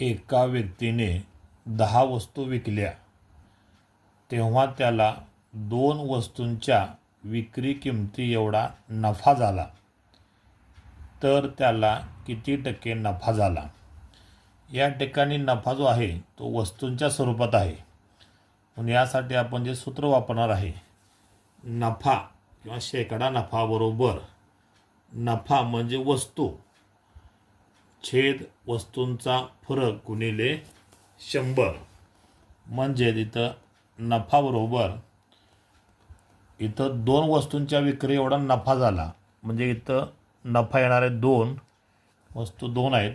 एका व्यक्तीने 10 वस्तू विकल्या तेव्हा त्याला 2 वस्तूंच्या विक्री किमती एवढा नफा झाला, तर त्याला किती टक्के नफा झाला? या ठिकाणी नफा जो आहे तो वस्तूंच्या स्वरूपात आहे, म्हणून यासाठी आपण जे सूत्र वापरणार आहे, नफा किंवा शेकडा नफा बरोबर नफा म्हणजे वस्तू छेद वस्तूंचा फरक गुणिले 100. म्हणजे इथं नफा बरोबर इथं 2 वस्तूंच्या विक्री एवढा नफा झाला, म्हणजे इथं नफा येणार आहे 2, वस्तू 2 आहेत.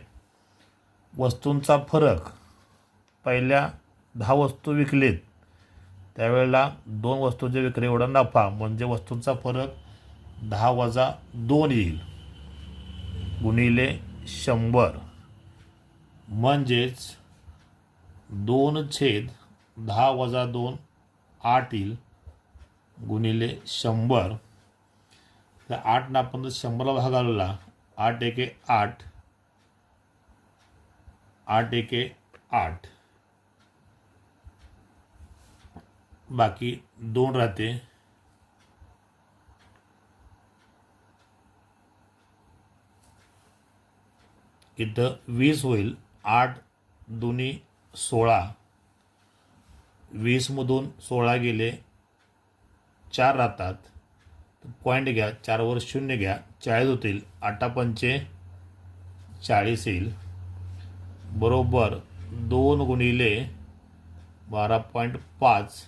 वस्तूंचा फरक पहिल्या 10 वस्तू विकलीत त्यावेळेला 2 वस्तूंच्या विक्री एवढा नफा, म्हणजे वस्तूंचा फरक 10 वजा 2 येईल गुणिले 100. म्हणजेच 2/10 वजा 2 8 येईल गुणिले 100. त्या 8 आपण 100ला भागाला 8 एके 8, 8 एके 8, बाकी 2 राहते. इथं 20 होईल. 8 दुनी 16, 20मधून 16 गेले 4 राहतात, पॉईंट घ्या, 4 वर 0 घ्या, 40 होतील. 8 पंचे 40 येईल बरोबर 2 गुणिले 12.5,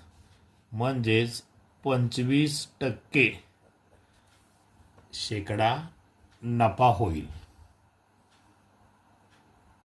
म्हणजेच 25% शेकडा नफा होईल.